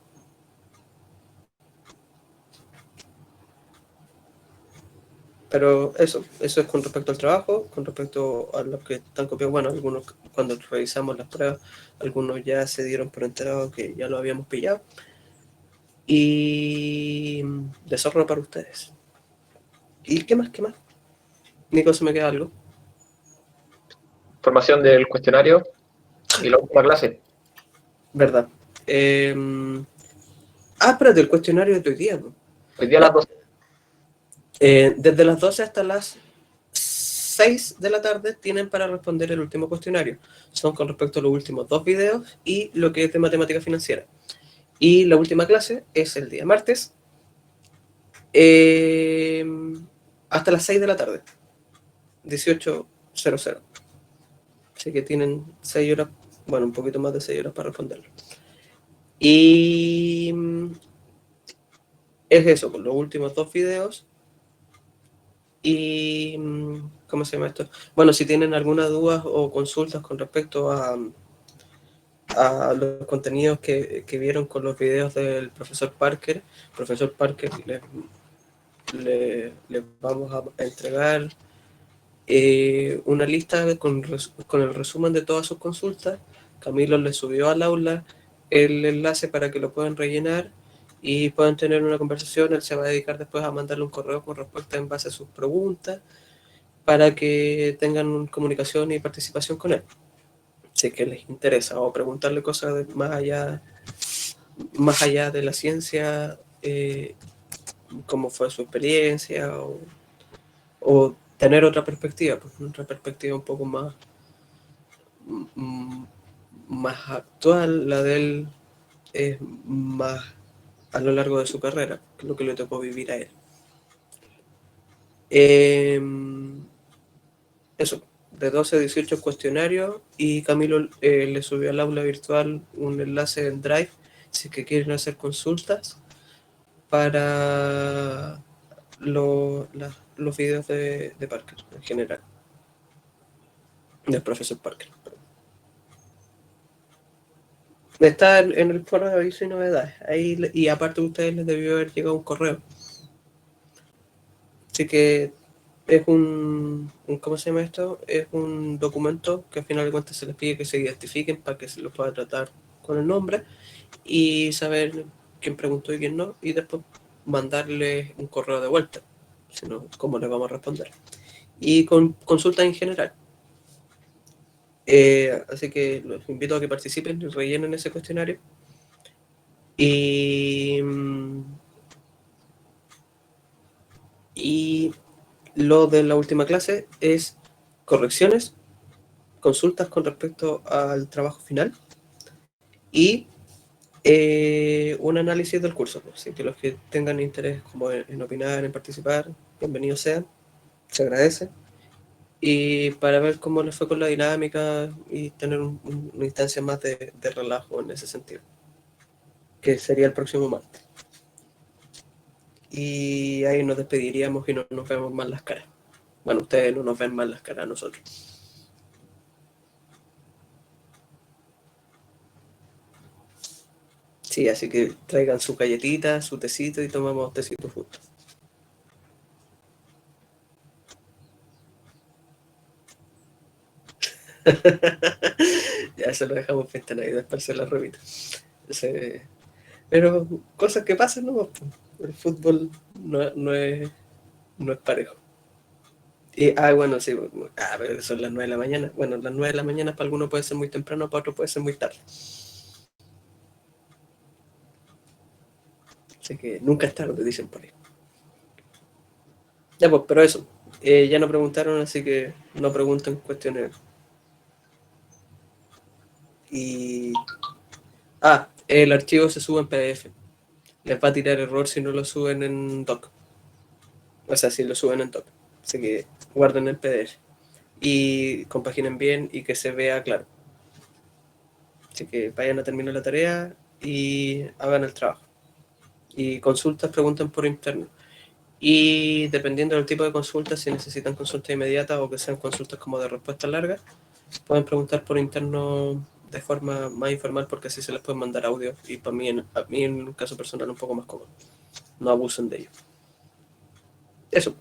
Pero eso es con respecto al trabajo, con respecto a los que están copiados. Bueno, algunos, cuando revisamos las pruebas, algunos ya se dieron por enterado que ya lo habíamos pillado. Y desorden para ustedes. ¿Y qué más? Nico, ¿se me queda algo? Formación del cuestionario y la última clase. Verdad. Espérate, el cuestionario de hoy día, ¿no? Hoy día a las 12. Desde las 12 hasta las 6 de la tarde tienen para responder el último cuestionario. Son con respecto a los últimos 2 videos y lo que es de matemática financiera. Y la última clase es el día martes, hasta las 6 de la tarde, 18:00. Así que tienen 6 horas, bueno, un poquito más de 6 horas para responderlo. Y es eso, con los últimos 2 videos. Y, ¿cómo se llama esto? Bueno, si tienen alguna duda o consultas con respecto a los contenidos que vieron con los videos del profesor Parker, les vamos a entregar una lista con el resumen de todas sus consultas. Camilo les subió al aula el enlace para que lo puedan rellenar y puedan tener una conversación. Él se va a dedicar después a mandarle un correo con respuesta en base a sus preguntas para que tengan comunicación y participación con él, si es que les interesa, o preguntarle cosas más allá de la ciencia, cómo fue su experiencia, o tener otra perspectiva, pues otra perspectiva un poco más actual. La de él es más a lo largo de su carrera, que es lo que le tocó vivir a él. Eso, de 12 a 18 cuestionarios, y Camilo le subió al aula virtual un enlace en Drive si es que quieren hacer consultas para los videos de Parker en general, del profesor Parker. Está en el foro de aviso y novedades. Ahí, y aparte a ustedes les debió haber llegado un correo. Así que es ¿cómo se llama esto? Es un documento que al final de cuentas se les pide que se identifiquen para que se los pueda tratar con el nombre y saber quién preguntó y quién no, y después mandarles un correo de vuelta, si no, cómo les vamos a responder. Y con consultas en general. Así que los invito a que participen y rellenen ese cuestionario. Y lo de la última clase es correcciones, consultas con respecto al trabajo final y un análisis del curso. Así que los que tengan interés como en opinar, en participar, bienvenidos sean, se agradece. Y para ver cómo les fue con la dinámica y tener una instancia más de relajo en ese sentido, que sería el próximo martes. Y ahí nos despediríamos y no nos vemos más las caras. Bueno, ustedes no nos ven más las caras a nosotros. Sí, así que traigan su galletita, su tecito y tomamos tecito juntos. Ya se lo dejamos fiesta Navidad para hacer la repita. Pero cosas que pasan, ¿no? El fútbol no es parejo. Bueno, sí. Pero son las 9 de la mañana. Bueno, las 9 de la mañana para algunos puede ser muy temprano, para otros puede ser muy tarde. Así que nunca es tarde, dicen por ahí. Ya pues, pero eso. Ya no preguntaron, así que no pregunten cuestiones. El archivo se sube en PDF. Les va a tirar error si no lo suben en doc. O sea, si lo suben en doc. Así que guarden el PDF. Y compaginen bien y que se vea claro. Así que vayan a terminar la tarea y hagan el trabajo. Y consultas, pregunten por interno. Y dependiendo del tipo de consultas, si necesitan consulta inmediata o que sean consultas como de respuesta larga, pueden preguntar por interno de forma más informal porque así se les puede mandar audio y a mí en un caso personal un poco más cómodo. No abusen de ello. Eso.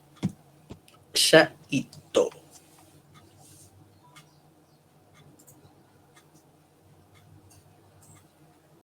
Chaito.